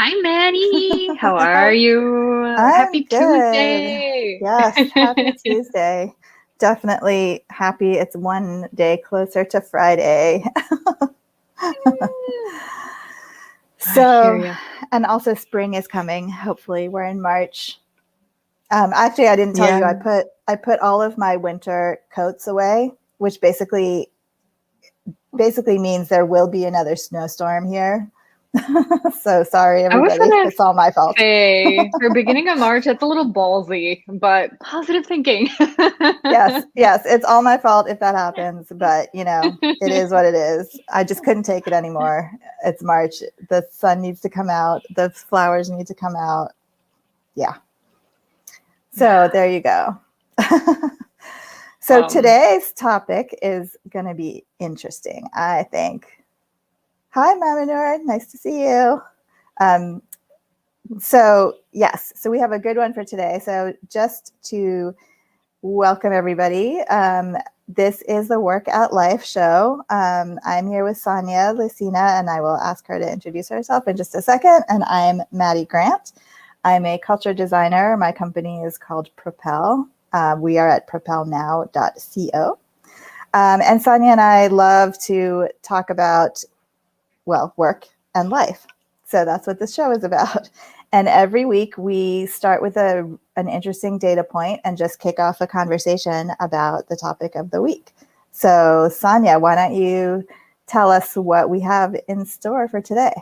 Hi, Maddie. How are you? I'm Happy good. Tuesday. Yes, happy Tuesday. Definitely happy it's one day closer to Friday. I hear So, you. and also spring is coming. Hopefully, we're in March. Actually, I didn't tell you. I Yeah. put all of my winter coats away, which basically means there will be another snowstorm here. So sorry, I was everybody. gonna It's all my fault. say for beginning of March, it's a little ballsy, but positive thinking. Yes, yes, it's all my fault if that happens, but it is what it is. I just couldn't take it anymore. It's March. The sun needs to come out. The flowers need to come out. Yeah. So there you go. So Um, today's topic is going to be interesting, I think. Hi, Mama Noor. Nice to see you. Um, so yes, so we have a good one for today. So just to welcome everybody. This is the Work at Life show. I'm here with Sanja, Licina, and I will ask her to introduce herself in just a second. And I'm Maddie Grant. I'm a culture designer. My company is called PROPEL. We are at propelnow.co. And Sanja and I love to talk about, well, work and life. So that's what this show is about. And every week we start with an interesting data point and just kick off a conversation about the topic of the week. So Sanja, why don't you tell us what we have in store for today?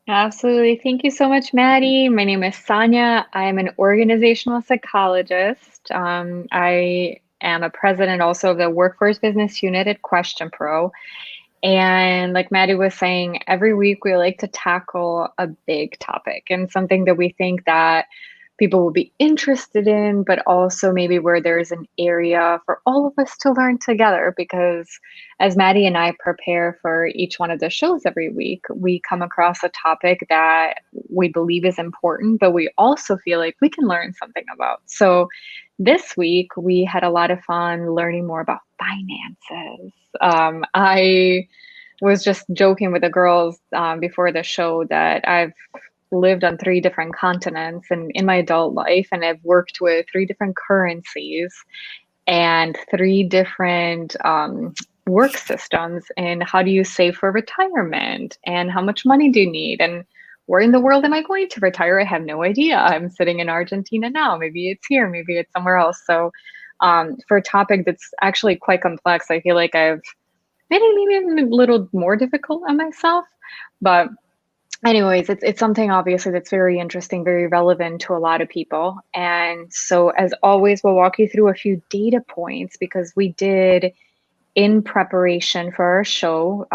Absolutely. Thank you so much, Maddie. My name is Sanja. I am an organizational psychologist. I am a president also of the workforce business unit at QuestionPro. And like Maddie was saying, every week we like to tackle a big topic and something that we think that people will be interested in, but also maybe where there's an area for all of us to learn together. Because as Maddie and I prepare for each one of the shows every week, we come across a topic that we believe is important, but we also feel like we can learn something about. So this week we had a lot of fun learning more about finances. I was just joking with the girls before the show that I've lived on three different continents and in my adult life, and I've worked with three different currencies and three different work systems. And how do you save for retirement? And how much money do you need? And where in the world am I going to retire? I have no idea. I'm sitting in Argentina now. Maybe it's here, maybe it's somewhere else. So, for a topic that's actually quite complex, I feel like I've maybe a little more difficult on myself. But anyways, it's something obviously that's very interesting, very relevant to a lot of people. And so as always, we'll walk you through a few data points because we did in preparation for our show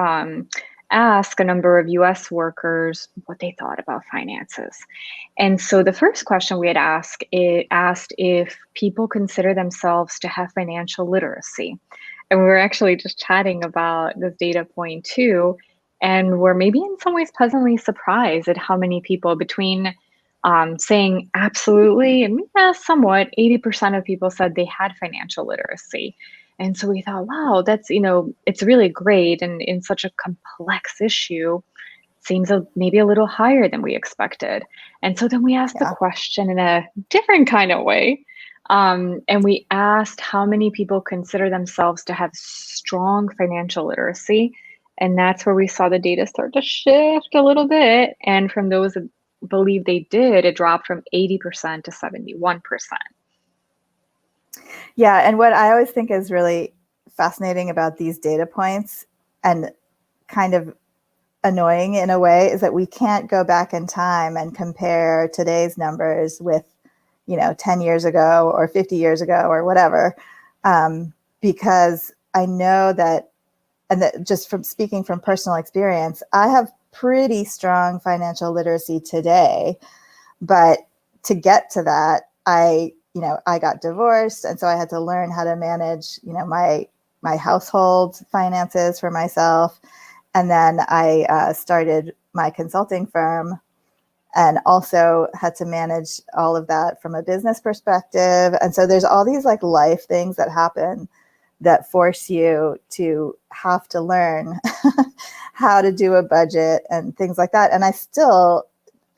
ask a number of US workers what they thought about finances. And so the first question we had asked, it asked if people consider themselves to have financial literacy. And we were actually just chatting about this data point too. And we're maybe in some ways pleasantly surprised at how many people between saying absolutely and yeah, somewhat, 80% of people said they had financial literacy. And so we thought, wow, that's, it's really great. And in such a complex issue, seems maybe a little higher than we expected. And so then we asked the Yeah. question in a different kind of way. And we asked how many people consider themselves to have strong financial literacy. And that's where we saw the data start to shift a little bit. And from those that believe they did, it dropped from 80% to 71%. Yeah. And what I always think is really fascinating about these data points and kind of annoying in a way is that we can't go back in time and compare today's numbers with 10 years ago or 50 years ago or whatever, because I know that, and that just from speaking from personal experience, I have pretty strong financial literacy today, but to get to that, I got divorced, and so I had to learn how to manage my household finances for myself. And then I started my consulting firm and also had to manage all of that from a business perspective. And so there's all these like life things that happen that force you to have to learn how to do a budget and things like that. And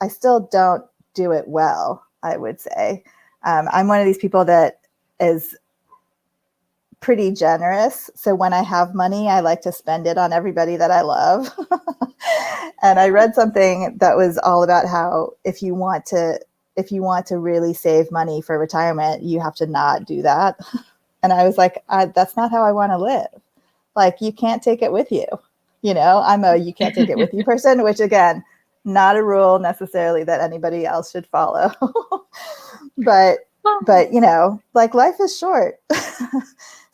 I still don't do it well, I would say. I'm one of these people that is pretty generous. So when I have money, I like to spend it on everybody that I love. And I read something that was all about how if you want to really save money for retirement, you have to not do that. And I was like, that's not how I want to live. Like, you can't take it with you. I'm a you can't take it with you person, which again, not a rule necessarily that anybody else should follow. but like, life is short.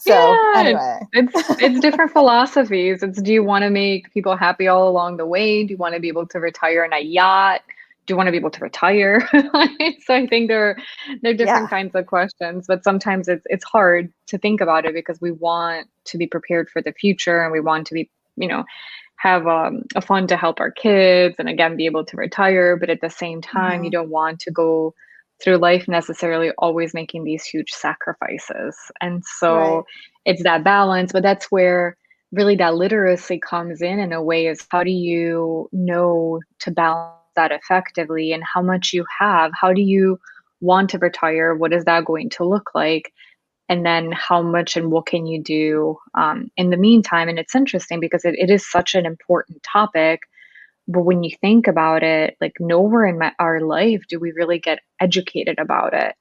So anyway, it's different philosophies. It's, do you want to make people happy all along the way? Do you want to be able to retire in a yacht? Do you want to be able to retire? So I think they're different kinds of questions, but sometimes it's hard to think about it because we want to be prepared for the future, and we want to be, have a fund to help our kids, and again, be able to retire. But at the same time, you don't want to go through life necessarily always making these huge sacrifices. And so it's that balance, but that's where really that literacy comes in a way, is how do you know to balance that effectively, and how much you have, how do you want to retire, what is that going to look like, and then how much and what can you do in the meantime. And it's interesting because it is such an important topic. But when you think about it, like, nowhere in our life do we really get educated about it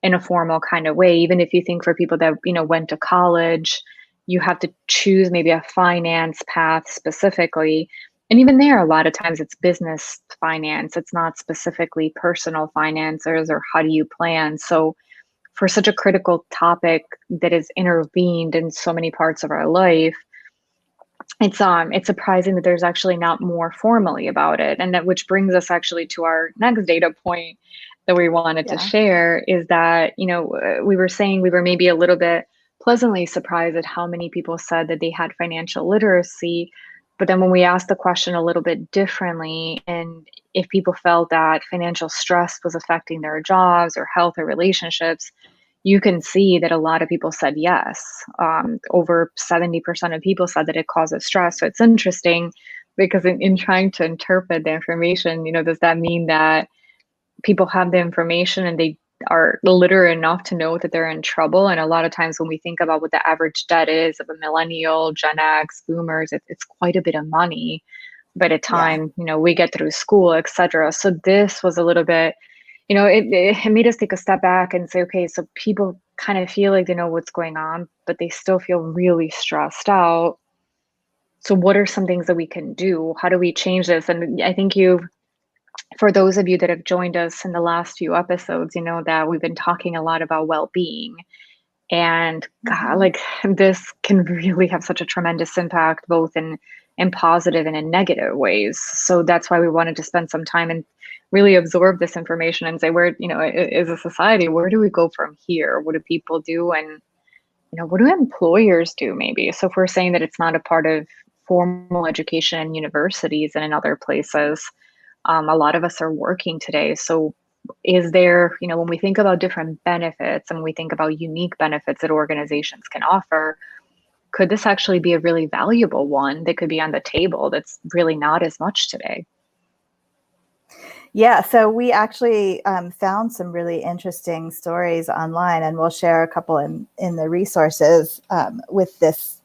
in a formal kind of way. Even if you think for people that, went to college, you have to choose maybe a finance path specifically. And even there, a lot of times it's business finance. It's not specifically personal finances or how do you plan. So for such a critical topic that is intervened in so many parts of our life, it's surprising that there's actually not more formally about it. And that, which brings us actually to our next data point that we wanted to share, is that, we were saying we were maybe a little bit pleasantly surprised at how many people said that they had financial literacy. But then when we asked the question a little bit differently, and if people felt that financial stress was affecting their jobs or health or relationships, you can see that a lot of people said yes. Over 70% of people said that it causes stress. So it's interesting because in trying to interpret the information, does that mean that people have the information and they are literate enough to know that they're in trouble? And a lot of times when we think about what the average debt is of a millennial, Gen X, boomers, it's quite a bit of money by the time, we get through school, et cetera. So this was a little bit, it made us take a step back and say, okay, so people kind of feel like they know what's going on, but they still feel really stressed out. So what are some things that we can do? How do we change this? And I think for those of you that have joined us in the last few episodes, that we've been talking a lot about well-being. And God, like, this can really have such a tremendous impact, both in positive and in negative ways. So that's why we wanted to spend some time and really absorb this information and say, where, as a society, where do we go from here? What do people do? And, what do employers do maybe? So if we're saying that it's not a part of formal education in universities and in other places, a lot of us are working today. So is there, when we think about different benefits and we think about unique benefits that organizations can offer, could this actually be a really valuable one that could be on the table that's really not as much today? Yeah, so we actually found some really interesting stories online, and we'll share a couple in the resources with this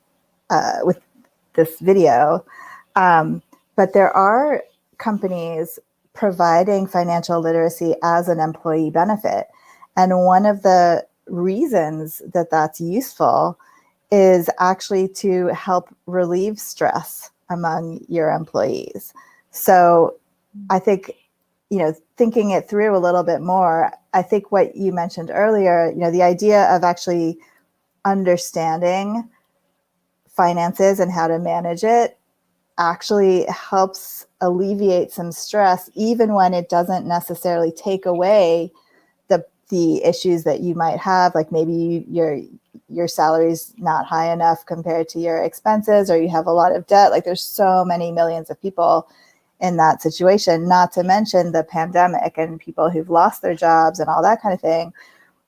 video. But there are companies providing financial literacy as an employee benefit. And one of the reasons that that's useful is actually to help relieve stress among your employees. So I think, thinking it through a little bit more, I think what you mentioned earlier, the idea of actually understanding finances and how to manage it actually helps alleviate some stress, even when it doesn't necessarily take away the issues that you might have. Like maybe your salary's not high enough compared to your expenses, or you have a lot of debt. Like, there's so many millions of people in that situation, not to mention the pandemic and people who've lost their jobs and all that kind of thing.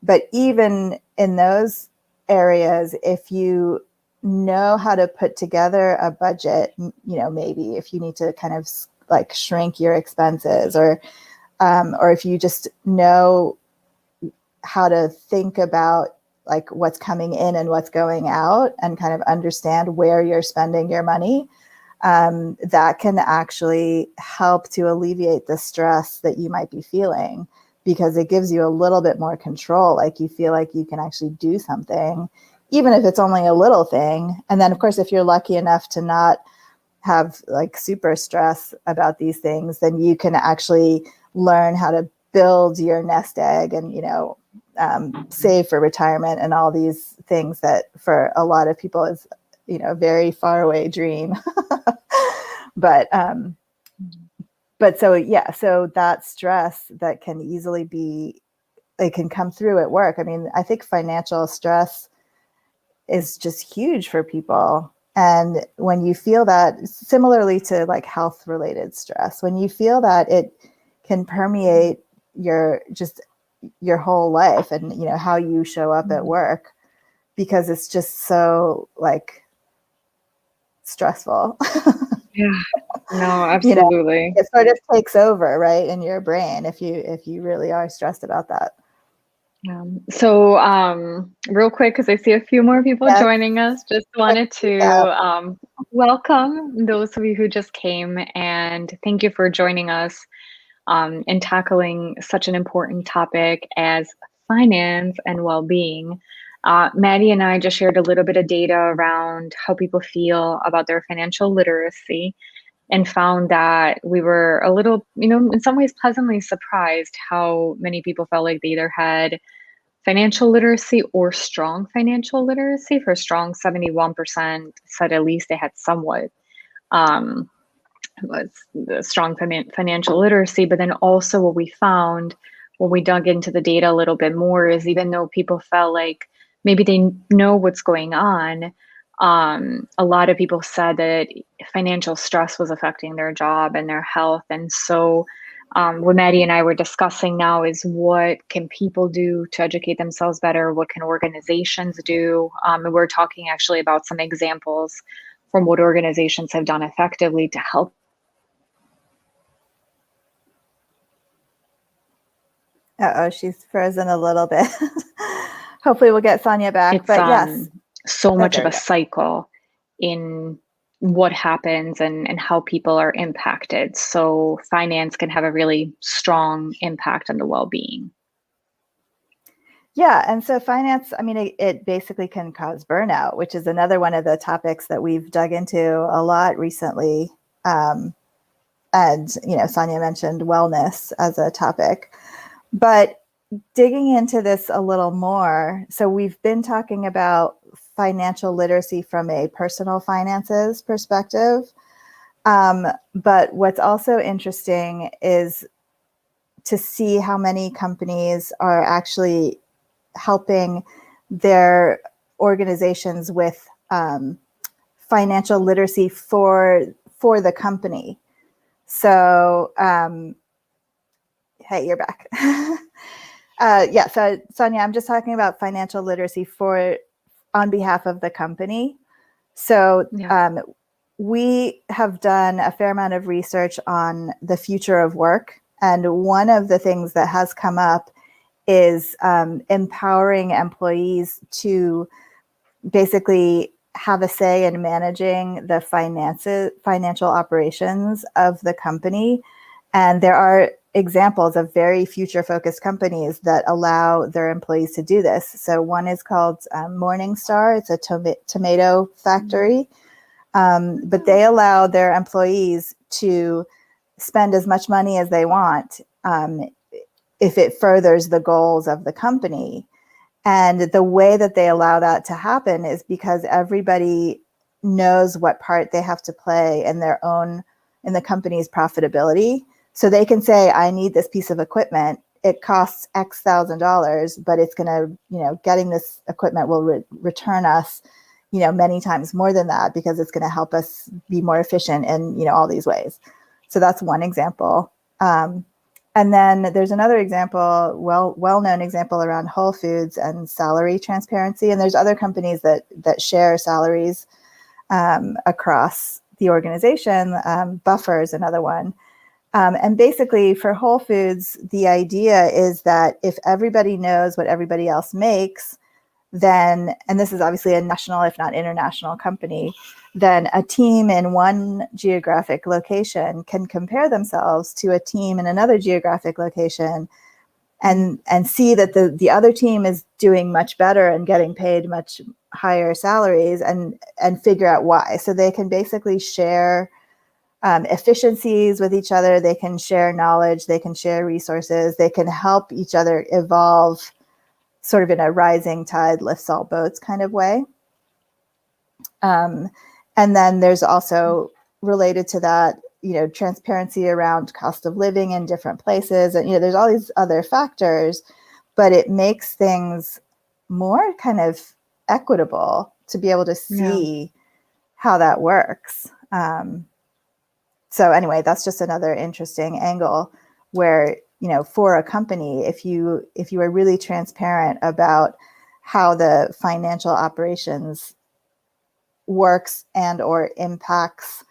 But even in those areas, if you know how to put together a budget, maybe if you need to kind of like shrink your expenses, or or if you just know how to think about like what's coming in and what's going out and kind of understand where you're spending your money, that can actually help to alleviate the stress that you might be feeling, because it gives you a little bit more control. Like you feel like you can actually do something, even if it's only a little thing. And then of course, if you're lucky enough to not have like super stress about these things, then you can actually learn how to build your nest egg and, save for retirement and all these things that for a lot of people is, a very far away dream. but so that stress that can easily be, it can come through at work. I mean, I think financial stress is just huge for people. And when you feel that, similarly to like health related stress, when you feel that, it can permeate your whole life and, how you show up at work, because it's just so like stressful. Yeah, no, absolutely. It sort of takes over, right, in your brain if you really are stressed about that. So real quick, because I see a few more people Yes. joining us, just wanted to welcome those of you who just came, and thank you for joining us in tackling such an important topic as finance and well-being. Maddie and I just shared a little bit of data around how people feel about their financial literacy, and found that we were a little, in some ways pleasantly surprised how many people felt like they either had financial literacy or strong financial literacy. For strong, 71% said at least they had somewhat was the strong financial literacy. But then also what we found when we dug into the data a little bit more is, even though people felt like maybe they know what's going on, a lot of people said that financial stress was affecting their job and their health. And so what Maddie and I were discussing now is, what can people do to educate themselves better? What can organizations do? And we're talking actually about some examples from what organizations have done effectively to help. Uh-oh, she's frozen a little bit. Hopefully we'll get Sanja back. It's but yes, so much of there a we go. cycle in what happens and how people are impacted. So finance can have a really strong impact on the well-being. Yeah. And so finance, I mean, it basically can cause burnout, which is another one of the topics that we've dug into a lot recently. And, Sanja mentioned wellness as a topic. But digging into this a little more, so we've been talking about financial literacy from a personal finances perspective. But what's also interesting is to see how many companies are actually helping their organizations with financial literacy for the company. So, hey, you're back. So Sanja, I'm just talking about financial literacy on behalf of the company. So we have done a fair amount of research on the future of work. And one of the things that has come up is empowering employees to basically have a say in managing the financial operations of the company. And there are examples of very future-focused companies that allow their employees to do this. So one is called Morningstar. It's a tomato factory. But they allow their employees to spend as much money as they want if it furthers the goals of the company. And the way that they allow that to happen is because everybody knows what part they have to play in the company's profitability. So they can say, I need this piece of equipment. It costs X $1,000, but it's going to, getting this equipment will return us, many times more than that, because it's going to help us be more efficient in, all these ways. So that's one example. And then there's another example, well-known example around Whole Foods and salary transparency. And there's other companies that share salaries across the organization. Buffer is another one. And basically for Whole Foods, the idea is that if everybody knows what everybody else makes, then, and this is obviously a national, if not international company, then a team in one geographic location can compare themselves to a team in another geographic location and see that the other team is doing much better and getting paid much higher salaries and figure out why. So they can basically share efficiencies with each other. They can share knowledge. They can share resources. They can help each other evolve sort of in a rising tide lifts all boats kind of way. And then there's also related to that, transparency around cost of living in different places. And, there's all these other factors, but it makes things more kind of equitable to be able to see how that works. So anyway, that's just another interesting angle where, for a company, if you are really transparent about how the financial operations works and or impacts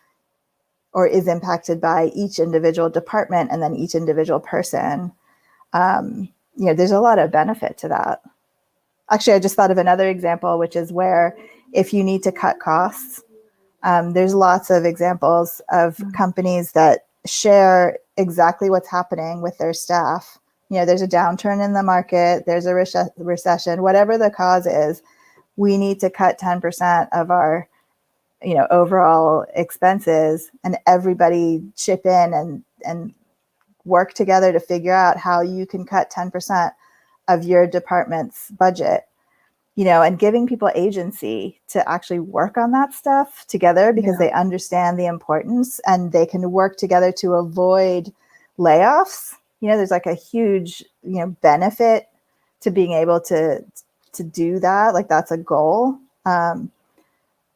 or is impacted by each individual department and then each individual person, there's a lot of benefit to that. Actually, I just thought of another example, which is where if you need to cut costs, there's lots of examples of companies that share exactly what's happening with their staff. There's a downturn in the market, there's a recession, whatever the cause is, we need to cut 10% of our, overall expenses, and everybody chip in and work together to figure out how you can cut 10% of your department's budget. And giving people agency to actually work on that stuff together because they understand the importance and they can work together to avoid layoffs. There's like a huge, benefit to being able to do that. Like that's a goal.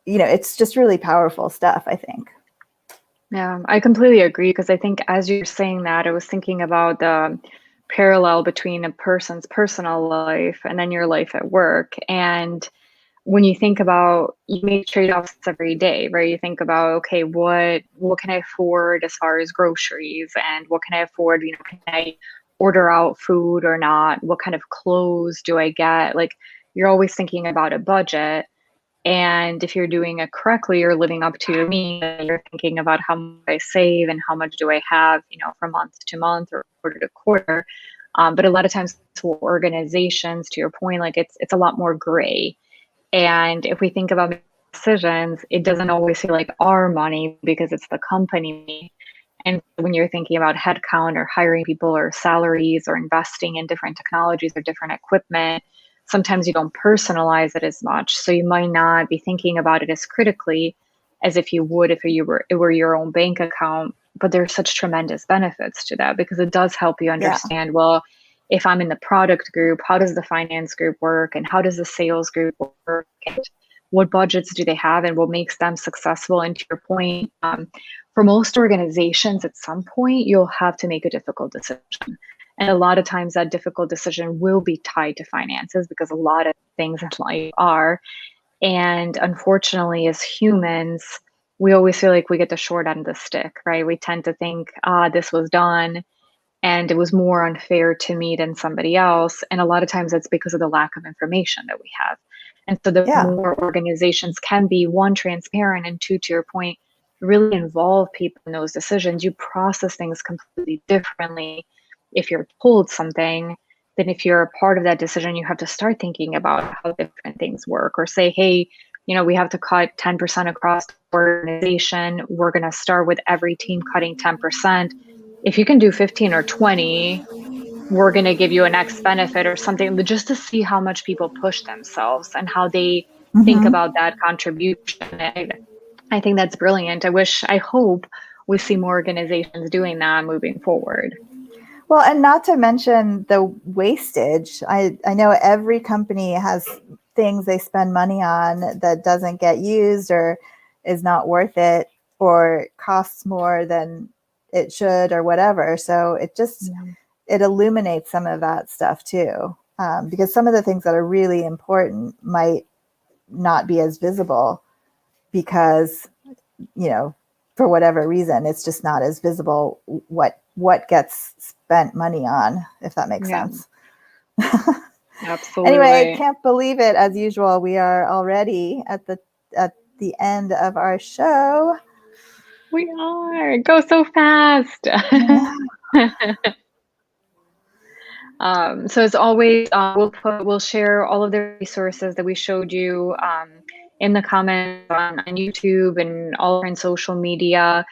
It's just really powerful stuff, I think. Yeah, I completely agree because I think as you're saying that, I was thinking about the parallel between a person's personal life and then your life at work. And when you think about, you make trade-offs every day, right? You think about, okay, what can I afford as far as groceries, and what can I afford, can I order out food or not? What kind of clothes do I get? Like, you're always thinking about a budget. And if you're doing it correctly, you're living up to your means, you're thinking about how much I save and how much do I have, from month to month or quarter to quarter. But a lot of times for organizations, to your point, like it's a lot more gray. And if we think about decisions, it doesn't always feel like our money because it's the company. And when you're thinking about headcount or hiring people or salaries or investing in different technologies or different equipment, sometimes you don't personalize it as much. So you might not be thinking about it as critically as if you would if it were your own bank account. But there's such tremendous benefits to that because it does help you understand, well, if I'm in the product group, how does the finance group work and how does the sales group work? And what budgets do they have and what makes them successful? And to your point, for most organizations, at some point, you'll have to make a difficult decision. And a lot of times that difficult decision will be tied to finances because a lot of things in life are. And unfortunately, as humans, we always feel like we get the short end of the stick, right? We tend to think, this was done and it was more unfair to me than somebody else. And a lot of times that's because of the lack of information that we have. And so the more organizations can be, one, transparent, and two, to your point, really involve people in those decisions, you process things completely differently if you're told something than if you're a part of that decision. You have to start thinking about how different things work, or say, hey, we have to cut 10% across the organization. We're going to start with every team cutting 10%. If you can do 15 or 20, we're going to give you an X benefit or something, just to see how much people push themselves and how they think about that contribution. I think that's brilliant. I hope we see more organizations doing that moving forward. Well, and not to mention the wastage. I know every company has things they spend money on that doesn't get used or is not worth it or costs more than it should or whatever. So it just, it illuminates some of that stuff too. Because some of the things that are really important might not be as visible because, for whatever reason, it's just not as visible what gets spent money on, if that makes sense. Absolutely. Anyway, I can't believe it. As usual, we are already at the end of our show. We are. It goes so fast. So as always, we'll share all of the resources that we showed you in the comments on YouTube and all over in social media.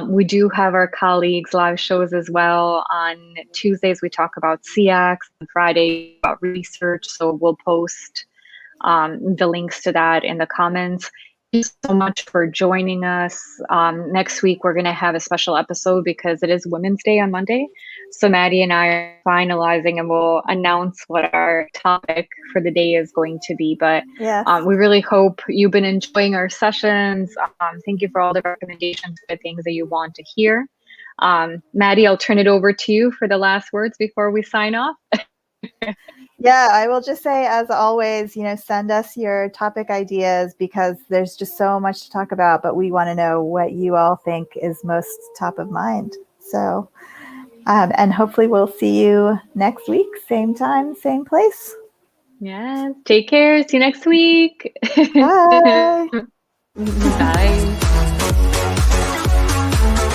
We do have our colleagues live shows as well. On Tuesdays, we talk about CX, and Friday about research. So we'll post the links to that in the comments. Thank you so much for joining us. Next week, we're going to have a special episode because it is Women's Day on Monday. So Maddie and I are finalizing and we'll announce what our topic for the day is going to be. But we really hope you've been enjoying our sessions. Thank you for all the recommendations for the things that you want to hear. Maddie, I'll turn it over to you for the last words before we sign off. Yeah, I will just say, as always, send us your topic ideas because there's just so much to talk about, but we want to know what you all think is most top of mind. So, and hopefully we'll see you next week, same time, same place. Yeah, take care. See you next week. Bye. Bye.